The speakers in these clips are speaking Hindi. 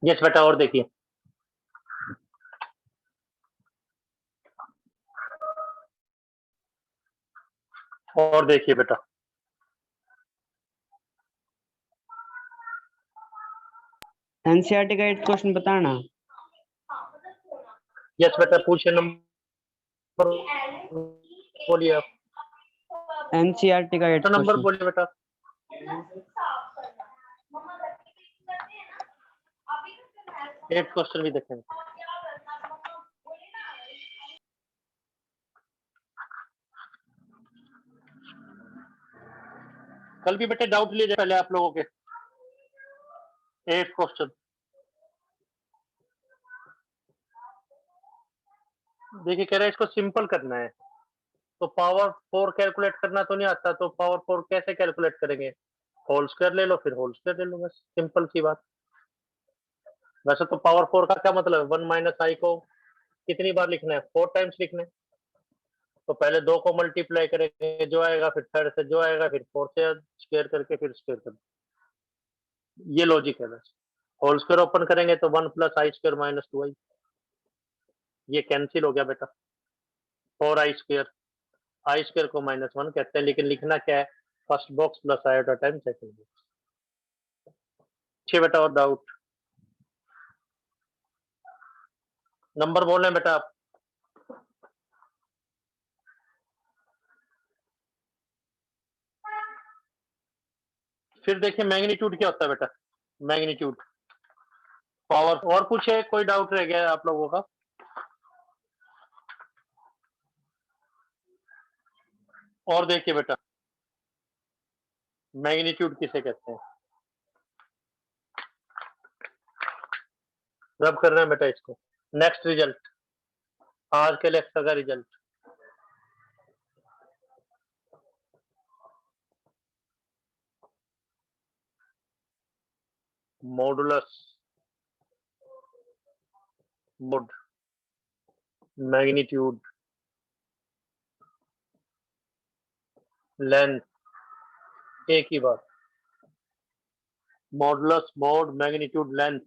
यस बेटा, और देखिए। और देखिए बेटा। एनसीईआरटी का 8 क्वेश्चन बताना। यस बेटा, पूछिए, नंबर बोलिए आप। एनसीईआरटी का 8 तो नंबर क्वेश्चन। बोलिए बेटा। एट क्वेश्चन भी देखेंगे। कल भी बेटे डाउट लिए पहले आप लोगों के। 8 क्वेश्चन देखिए, कह रहे हैं इसको सिंपल करना है। तो पावर 4 कैलकुलेट करना तो नहीं आता, तो पावर 4 कैसे कैलकुलेट करेंगे? होल स्क्वायर ले लो, फिर होल स्क्वायर ले लो, बस सिंपल सी बात। वैसे तो पावर 4 का क्या मतलब है? 1 माइनस आई को कितनी बार लिखना है? 4 टाइम्स लिखना है। तो पहले 2 को मल्टीप्लाई करेंगे, जो आएगा, फिर थर्ड से जो आएगा, फिर 4 से स्क्वायर करके फिर स्क्वायर कर। ये लॉजिक है बस। होल स्क्वायर ओपन करेंगे तो 1 प्लस आई स्क्वायर माइनस 2 आई, ये कैंसिल हो गया बेटा। 4 आई स्क्वायर को -1 कहते हैं, लेकिन लिखना क्या है? First box plus iota time second box. ठीक बेटा, और डाउट? नंबर बोल रहे हैं बेटा आप। फिर देखिए मैग्नीट्यूड क्या होता है बेटा। Magnitude power. और कुछ है, कोई डाउट रह गया है आप लोगों का? और देखिए बेटा, मैग्नीट्यूड किसे कहते हैं? रब कर रहे हैं बेटा इसको। नेक्स्ट रिजल्ट, आज के लेक्चर का result. Modulus, mode, magnitude, length, एक ही बात। Modulus, mode, magnitude, length.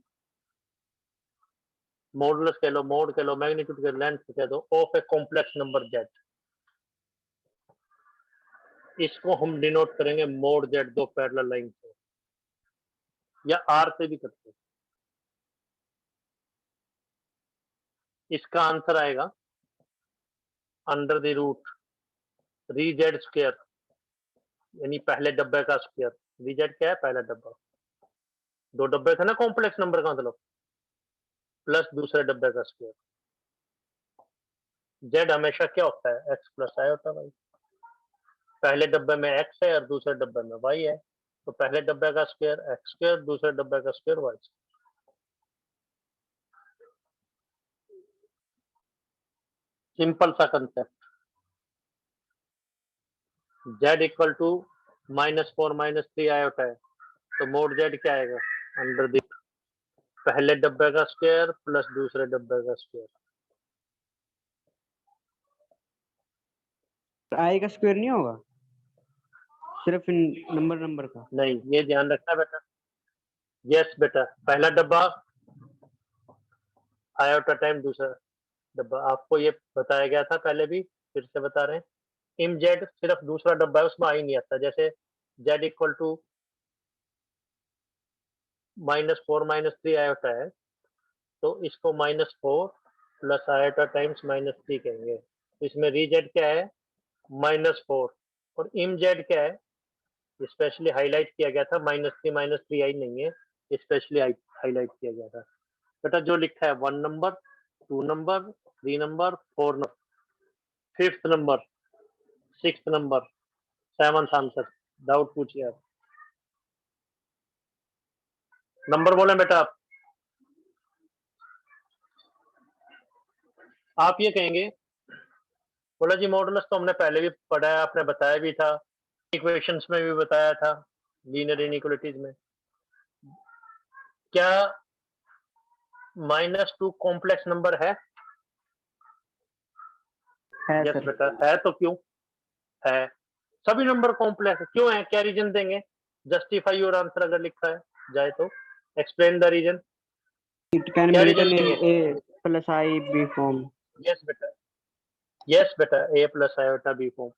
Modulus कह लो, मोड कह लो, मैग्नीट्यूड कह लो, लेंथ कह दो, of a complex number Z. इसको हम डिनोट करेंगे मोड जेड, दो पैरेलल लाइन से, या आर से भी करते हैं। इसका आंसर आएगा अंडर द रूट री जेड स्क्वायर, यानी पहले डब्बे का स्क्वायर। री जेड क्या है? पहला डब्बा। दो डब्बे थे ना कॉम्प्लेक्स नंबर का मतलब, प्लस दूसरे डब्बे का स्क्वायर। जेड हमेशा क्या होता है? एक्स प्लस आई होता है भाई। पहले डब्बे में एक्स है और दूसरे डब्बे में वाई है, तो पहले डब्बे का स्क्वायर एक्स स्क्वायर, दूसरे डब्बे का स्क्वायर वाई स्क्वायर। सिंपल सा concept. Z equal to -4 -3 iota है, तो मोड जेड क्या आएगा? अंडर द पहले डब्बे का स्क्वायर प्लस दूसरे डब्बे का स्क्वायर। आई का स्क्वायर नहीं होगा, सिर्फ नंबर का। नहीं, ये ध्यान रखना बेटा। यस बेटा, पहला डब्बा आयोटा टाइम दूसरा डब्बा, आपको ये बताया गया था पहले भी, फिर से बता रहे हैं। इम जेड सिर्फ दूसरा डब्बा है, उसमें आई नहीं आता। जैसे जेड इक्वल टू -4 -3 आयोटा है, तो इसको -4 प्लस आयोटा टाइम्स -3 कहेंगे। तो इसमें री जेड क्या है? -4। और इम जेड क्या है? स्पेशली हाईलाइट किया गया था, -3 आई नहीं है, स्पेशली हाईलाइट किया गया था बेटा। जो लिखा है 1 number, 2 number, 3 number, 4 number, 5th number, 6th number, 7th answer. Doubt पूछिए आप। नंबर बोले बेटा आप ये कहेंगे, बोला जी मॉडुलस तो हमने पहले भी पढ़ा है, आपने बताया भी था, इक्वेशंस में भी बताया था, लीनियर इनइक्वालिटीज में। क्या -2 कॉम्प्लेक्स नंबर है? Yes sir. बेटा है, तो क्यों है? सभी नंबर कॉम्प्लेक्स है, क्यों है? क्या रीजन देंगे? जस्टिफाई योर आंसर अगर लिखा है जाए तो explain the reason. It can क्या be रिजल्ट written देंगे? in A plus I B form. Yes बेटा, यस बेटा, a plus iota B form.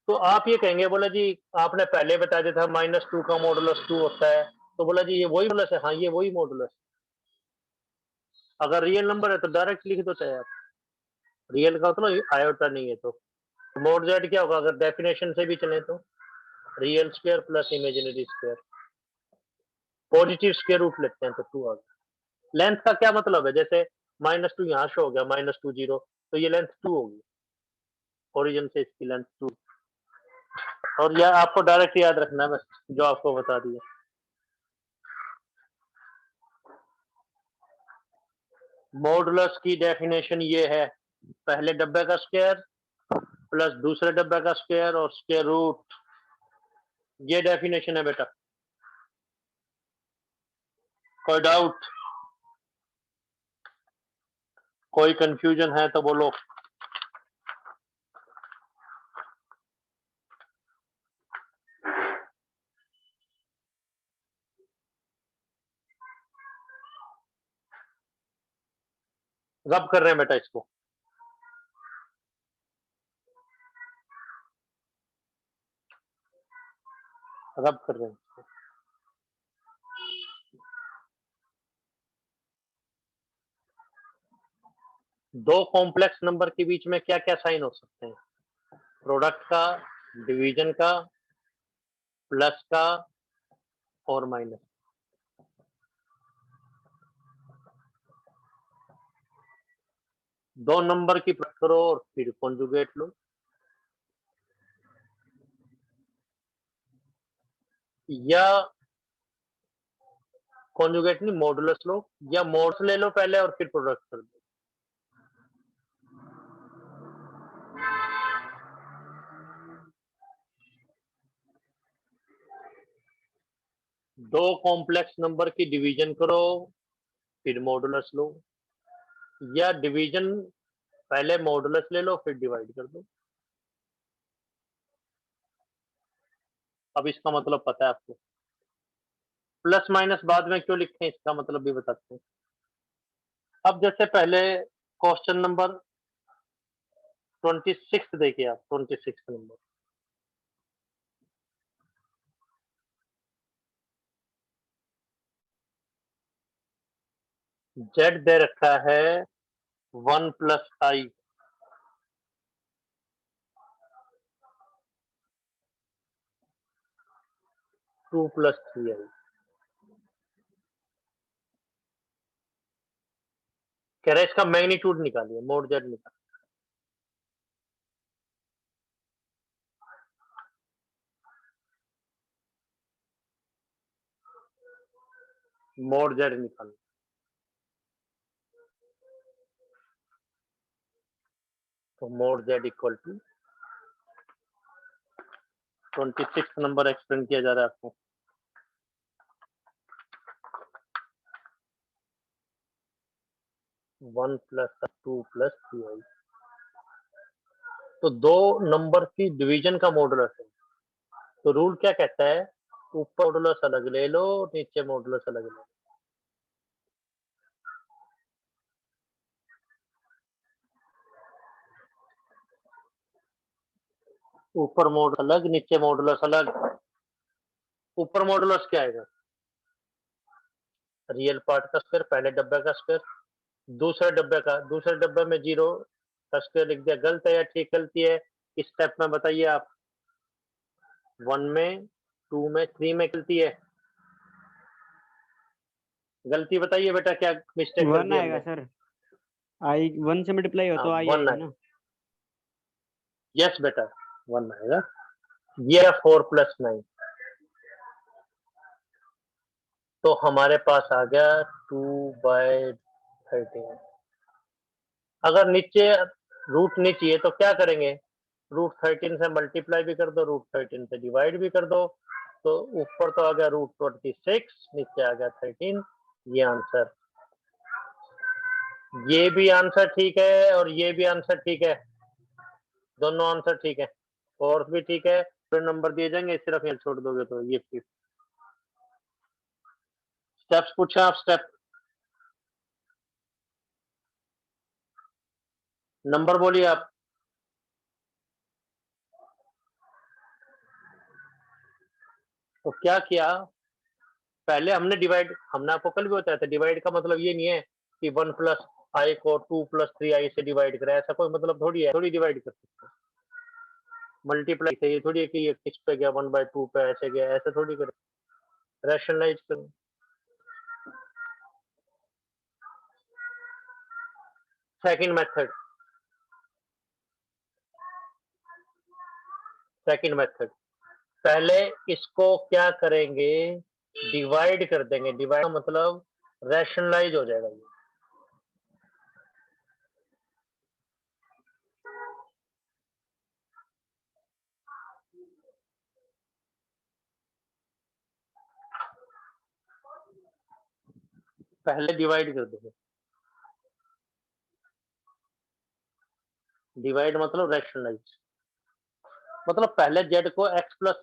तो आप ये कहेंगे, बोला जी आपने पहले बता दिया था -2 का मॉडुलस 2 होता है, तो बोला जी ये वही मॉडुलस है। हाँ, ये वही मॉडुलस। अगर रियल नंबर है तो डायरेक्ट लिख दो चाहे आप, रियल का मतलब आयोटा नहीं है तो मोड जेड क्या होगा? अगर डेफिनेशन से भी चले तो real square plus imaginary square, positive square root लेते हैं तो 2 आ गया। लेंथ का क्या मतलब है? जैसे -2 यहाँ शो हो गया, -2 0, तो ये लेंथ 2 होगी, ओरिजिन से इसकी लेंथ 2। और यह आपको डायरेक्ट याद रखना है बस, जो आपको बता दिया। मॉडुलस की डेफिनेशन ये है, पहले डब्बे का स्क्वायर प्लस दूसरे डब्बे का स्क्वायर और स्क्वायर रूट, ये डेफिनेशन है बेटा। कोई डाउट, कोई कंफ्यूजन है तो बोलो। रब कर रहे हैं बेटा इसको, रब कर रहे हैं। दो कॉम्प्लेक्स नंबर के बीच में क्या क्या साइन हो सकते हैं? प्रोडक्ट का, डिवीजन का, प्लस का और माइनस। दो नंबर की प्रोडक्ट करो और फिर कॉन्जुगेट लो, या कॉन्जुगेट नहीं मॉडुलस लो, या मोड्स ले लो पहले और फिर प्रोडक्ट कर दो। दो कॉम्प्लेक्स नंबर की डिवीजन करो फिर मॉडुलस लो, या डिवीजन पहले मॉडुलस ले लो फिर डिवाइड कर दो। अब इसका मतलब पता है आपको, प्लस माइनस बाद में क्यों लिखते हैं इसका मतलब भी बताते हैं। अब जैसे पहले क्वेश्चन नंबर 26 देखिए आप, 26 नंबर, जेड दे रखा है 1 plus I, two plus 3 I. कह रहा है इसका मैग्नीट्यूड निकालिए, मोड जेड निकाल, मोड जेड निकाल। तो mod Z equal to 26 number explain किया जा रहा है आपको। One plus 2 + 3i। तो दो नंबर की डिवीजन का मॉडुलस है, तो रूल क्या कहता है? ऊपर मॉडुलस अलग ले लो, नीचे मॉडुलस अलग ले लो। ऊपर मॉडुलस अलग, नीचे मॉडुलस अलग। ऊपर मॉडुलस क्या आएगा? रियल पार्ट का स्क्वायर, पहले डब्बे का स्क्वायर, दूसरे डब्बे का, दूसरे डब्बे में 0 का स्क्वायर लिख दिया। गलत है या ठीक? गलती है, इस स्टेप में बताइए आप। 1 में, 2 में, 3 में गलती है, गलती बताइए बेटा, क्या मिस्टेक कर 1 दी आएगा हमने? सर, आई 1 से मल्टीप्लाई हो हाँ, तो आई 1 आएगा है। ना। यस बेटा, 1 आएगा। ये 4 + 9, तो हमारे पास आ गया 2/13। अगर नीचे रूट नहीं चाहिए तो क्या करेंगे? √13 से मल्टीप्लाई भी कर दो, √13 से डिवाइड भी कर दो, तो ऊपर तो आ गया √26, नीचे आ गया 13। ये आंसर, ये भी आंसर ठीक है और ये भी आंसर ठीक है, दोनों आंसर ठीक है, फोर्थ भी ठीक है। फिर नंबर दिए जाएंगे, सिर्फ ये छोड़ दोगे तो ये 50। स्टेप्स पूछा आप, स्टेप नंबर बोलिए आप। तो क्या किया, पहले हमने डिवाइड, हमने आपको कल भी बताया था, डिवाइड का मतलब ये नहीं है कि 1 प्लस आई को 2 प्लस 3 आई से डिवाइड करें, ऐसा कोई मतलब थोड़ी है, थोड़ी डिवाइड कर सकते हैं। मल्टीप्लाई से ये थोड़ी है कि ये किस पे गया 1/2 पे ऐसे गया, ऐसे थोड़ी करें, रैशनलाइज करें। सेकंड मेथड, पहले इसको क्या करेंगे, डिवाइड कर देंगे, डिवाइड का मतलब रैशनलाइज हो जाएगा ये। पहले डिवाइड कर देंगे, डिवाइड मतलब रैशनलाइज, मतलब पहले जेड को एक्स प्लस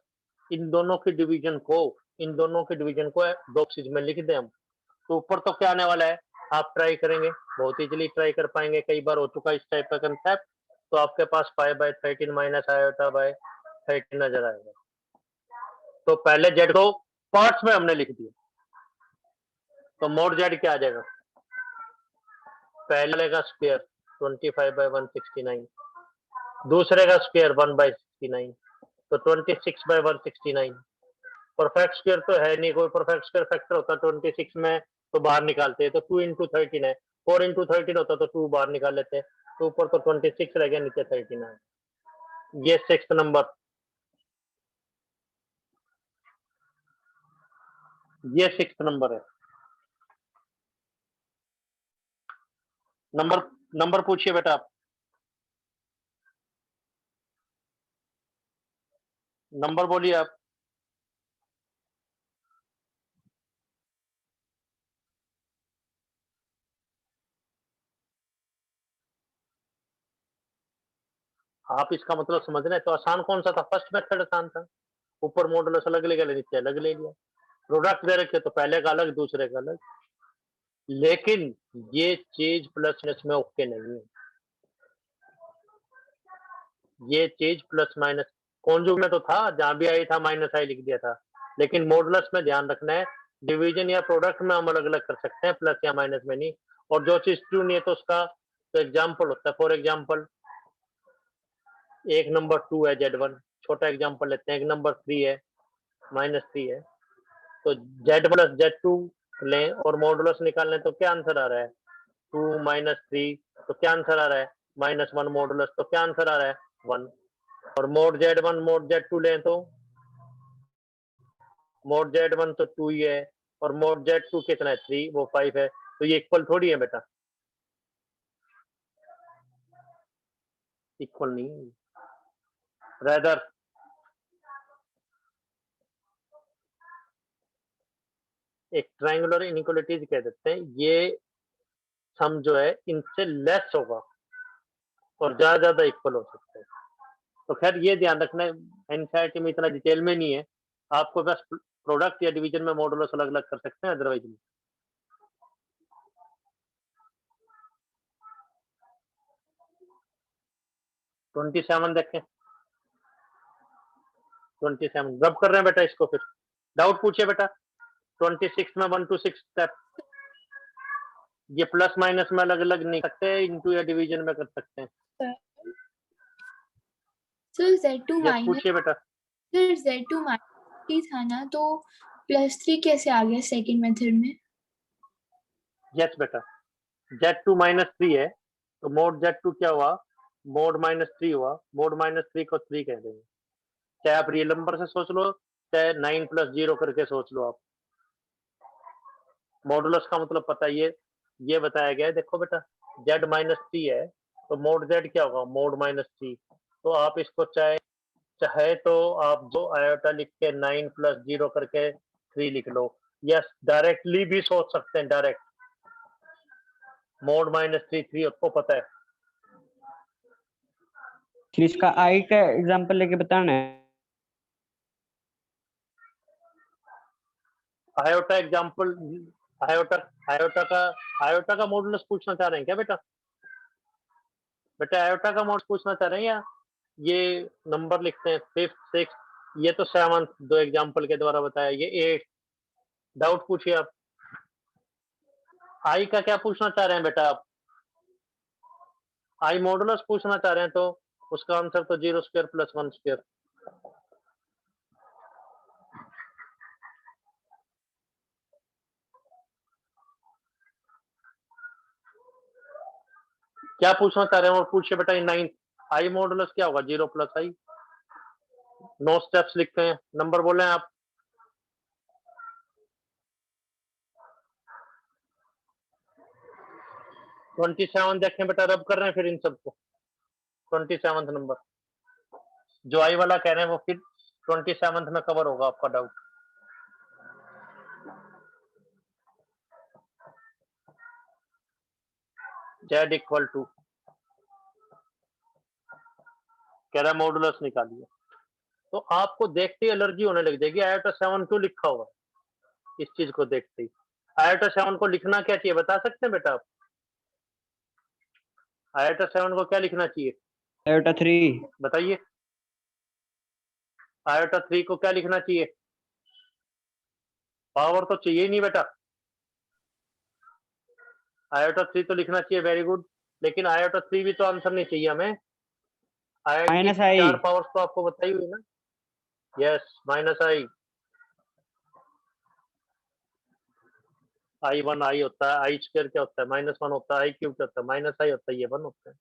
इन दोनों की डिवीजन को, इन दोनों के डिवीजन को दो चीज में लिख दें हम, तो ऊपर तो क्या आने वाला है, आप ट्राई करेंगे, बहुत इजीली ट्राई कर पाएंगे, कई बार हो चुका इस टाइप का कंसेप्ट। तो आपके पास 5/13 माइनस आयोटा बाय 13 नजर आएगा। तो पहले जेड को पार्ट्स में हमने लिख दिया, तो मोड जेड क्या आ जाएगा, पहले का स्क्वायर 25/169, दूसरे का स्क्वायर 1/69, तो 26/169। परफेक्ट स्क्वायर तो है नहीं, कोई परफेक्ट स्क्वायर फैक्टर होता 26 में तो बाहर निकालते हैं, तो 2 इंटू 13 है, 4 इंटू 13 होता तो 2 बाहर निकाल लेते हैं, तो ऊपर तो 26 रह गया, नीचे 13 है। ये 6th नंबर, ये 6th नंबर है। नंबर नंबर पूछिए बेटा आप, नंबर बोलिए आप। आप इसका मतलब समझ रहे हैं, तो आसान कौन सा था, फर्स्ट मेथड आसान था, ऊपर मॉडुलस अलग ले गया, नीचे अलग ले लिया, प्रोडक्ट दे रखे तो पहले का अलग दूसरे का अलग, लेकिन ये चीज प्लस माइनस में ओके नहीं है, ये चीज प्लस माइनस कॉन्जुग में तो था, जहां भी आई था माइनस आई लिख दिया था, लेकिन मॉडुलस में ध्यान रखना है, डिवीजन या प्रोडक्ट में हम अलग अलग कर सकते हैं, प्लस या माइनस में नहीं। और जो चीज ट्रू नहीं है तो उसका तो एग्जाम्पल होता है, फॉर एग्जाम्पल एक नंबर 2 है Z1, छोटा एग्जाम्पल लेते हैं, एक नंबर 3 है -3 है, तो Z प्लस Z2 लें और मॉडुलस निकालें तो क्या आंसर आ रहा है, 2 -3, तो क्या आंसर आ रहा है -1 मॉडुलस, तो क्या आंसर आ रहा है 1। और मोड Z1 मोड Z2 लें तो मोड Z1 तो 2 ही है, और मोड Z2 कितना है 3, वो 5 है, तो ये इक्वल थोड़ी है बेटा, इक्वल नहीं, रेदर एक ट्रायंगुलर इनइक्वालिटीज कह देते हैं, ये सम जो है इनसे लेस होगा और ज्यादा इक्वल हो सकता है। तो खैर ये ध्यान रखना है, एनसीईआरटी में इतना डिटेल में नहीं है, आपको बस प्रोडक्ट या डिवीजन में मॉडुलस अलग अलग कर सकते हैं, अदरवाइज नहीं। 27 देखें, 27 रब कर रहे हैं बेटा इसको, फिर डाउट पूछिए बेटा। 26 में 1 to 6 स्टेप, ये प्लस माइनस में अलग अलग नहीं सकते, इंटू या डिवीजन में कर सकते हैं। सर Z2 यस पूछिए बेटा। सर Z2 -3 था ना, तो +3 कैसे आ गया सेकंड मेथड में? यस बेटा, Z2 -3 है, तो मोड Z2 क्या हुआ, मोड -3 हुआ, मोड -3 को 3 कह देंगे, चाहे आप रियल नंबर से सोच लो, चाहे 9 + 0 करके सोच लो आप। मॉडुलस का मतलब पता है, ये बताया गया है, देखो बेटा Z -3 है, तो मोड Z क्या होगा, मोड -3, तो आप इसको चाहे चाहे तो आप जो आयोटा लिख के 9 + 0 करके 3 लिख लो, या डायरेक्टली भी सोच सकते हैं, डायरेक्ट मोड -3 3 आपको पता है। फिर इसका आई का एग्जांपल लेके बताना है। आयोटा एग्जांपल आयोटा का मॉडुलस पूछना चाह रहे हैं क्या बेटा? बेटा आयोटा का मॉडुलस पूछना चाह रहे हैं या ये नंबर लिखते हैं 5th 6th, ये तो 7th दो एग्जांपल के द्वारा बताया, ये 8th। डाउट पूछिए आप। आई का क्या पूछना चाह रहे हैं बेटा आप? आई मॉडुलस पूछना चाह रहे हैं तो उसका आंसर तो 0 स्क्वायर प्लस 1 स्क्वायर। क्या पूछना चाह रहे हैं और पूछिए बेटा। 9 आई मॉडुलस क्या होगा? 0 प्लस आई। 9 स्टेप्स लिखते हैं, नंबर बोले आप। ट्वेंटी 27 देखें बेटा, रब कर रहे हैं फिर इन सबको। 27th नंबर जो आई वाला कह रहे हैं वो फिर 27th में कवर होगा आपका डाउट। जेड इक्वल टू कह रहा है मॉडुलस निकालिए, तो आपको देखते ही एलर्जी होने लग जाएगी। आयोटा 7 क्यों लिखा हुआ इस चीज को देखते ही? आयोटा 7 को लिखना क्या चाहिए बता सकते हैं बेटा आप? आयोटा 7 को क्या लिखना चाहिए आयोटा 3 बताइए? आयोटा 3 को क्या लिखना चाहिए? पावर तो चाहिए ही नहीं बेटा। आयोटा 3 तो लिखना चाहिए, वेरी गुड। लेकिन आयोटा 3 भी तो आंसर नहीं चाहिए हमें। आई की माइनस आई 4 पावर्स तो आपको बताई हुई ना। यस, माइनस आई 1 आई होता है, आई स्क्वायर क्या होता है? -1 होता है, आई क्यूब क्या होता है? माइनस आई होता है, ये 1 होता है।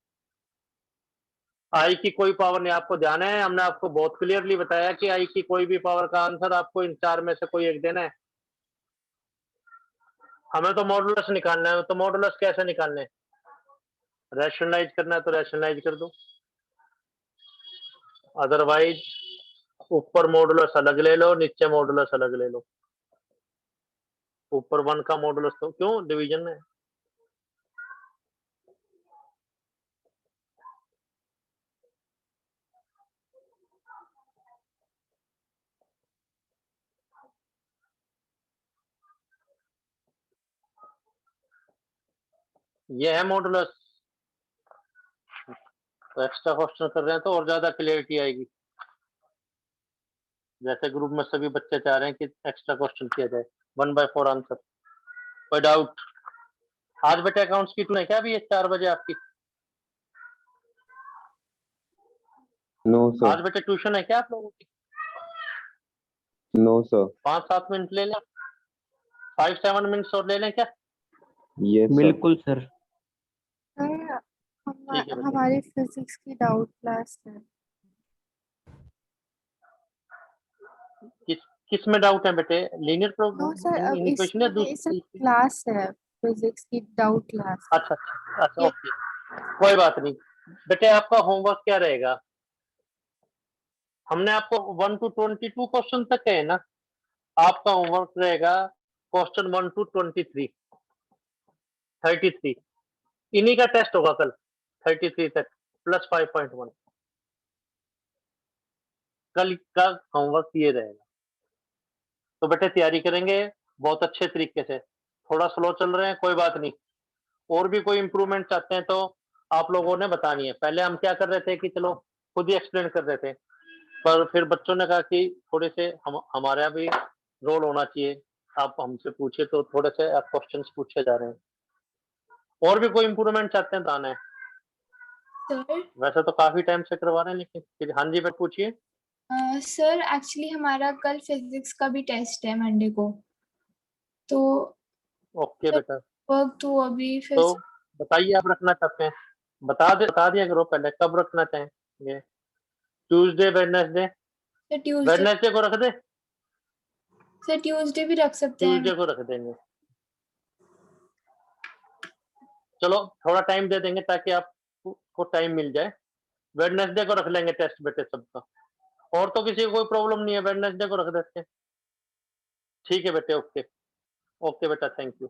आई की कोई पावर नहीं, आपको ध्यान है हमने आपको बहुत क्लियरली बताया कि आई की कोई भी पावर का आंसर आपको इन 4 में से कोई एक देना है। हमें तो मॉडुलस निकालना है, तो मॉडुलस कैसे निकालने हैं? रैशनलाइज करना है तो रैशनलाइज कर दो, अदरवाइज ऊपर मॉडुलस अलग ले लो, नीचे मॉडुलस अलग ले लो। ऊपर 1 का मॉडुलस तो क्यों डिवीजन में? ये है मॉडुलस। तो एक्स्ट्रा क्वेश्चन कर रहे हैं तो और ज्यादा क्लियरिटी आएगी। जैसे ग्रुप में सभी बच्चे चाह रहे हैं कि एक्स्ट्रा क्वेश्चन किया जाए, 1/4 आंसर। कोई डाउट? आज बेटे अकाउंट्स की ट्यूशन है क्या अभी 4 बजे आपकी? नो आज सर, बेटे ट्यूशन है क्या आप लोगों की? नो सर, 5-7 मिनट ले लें, 5-7 मिनट्स और ले लें क्या? Yes sir. बिल्कुल सर। सर ठीक है बेटा। हमारी फिजिक्स की डाउट क्लास है। किस किस में डाउट है बेटे? लीनियर नो सर, अब प्रोग्राम इक्वेशन या इसमें इस दूसरी? क्लास है, फिजिक्स की डाउट क्लास। अच्छा अच्छा, ये- ओके, कोई बात नहीं बेटे। आपका होमवर्क क्या रहेगा? हमने आपको 1 to 22 क्वेश्चन तक है ना। आपका होमवर्क रहेगा क्वेश्चन 1 to 23, 33। इन्हीं का टेस्ट होगा कल 33 तक प्लस 5.1। कल का होमवर्क ये रहेगा। तो बेटे तैयारी करेंगे बहुत अच्छे तरीके से। थोड़ा स्लो चल रहे हैं, कोई बात नहीं। और भी कोई इंप्रूवमेंट चाहते हैं तो आप लोगों ने बतानी है। पहले हम क्या कर रहे थे कि चलो खुद ही एक्सप्लेन कर रहे थे, पर फिर बच्चों ने कहा कि थोड़े से हमारा भी रोल होना चाहिए, आप हमसे पूछे, तो थोड़े से क्वेश्चंस पूछे जा रहे हैं। और भी कोई इंप्रूवमेंट चाहते हैं तो आना है। सर वैसे तो काफी टाइम से करवा रहे हैं, लेकिन फिर हाँ जी बेटा पूछिए। सर एक्चुअली हमारा कल फिजिक्स का भी टेस्ट है मंडे को, तो ओके बेटा, वर्क तो अभी फिर तो बताइए आप रखना चाहते हैं? बता दिया करो पहले कब रखना चाहेंगे। Tuesday, Wednesday? Sir Tuesday Wednesday को रख दे? सर ट्यूसडे भी रख सकते हैं। ट्यूसडे को रख देंगे। चलो थोड़ा टाइम दे देंगे ताकि आपको टाइम मिल जाए। वेडनेसडे को रख लेंगे टेस्ट बेटे सबका। और तो किसी को कोई प्रॉब्लम नहीं है, वेडनेसडे को रख देते हैं। ठीक है बेटे, ओके। ओके बेटा, थैंक यू।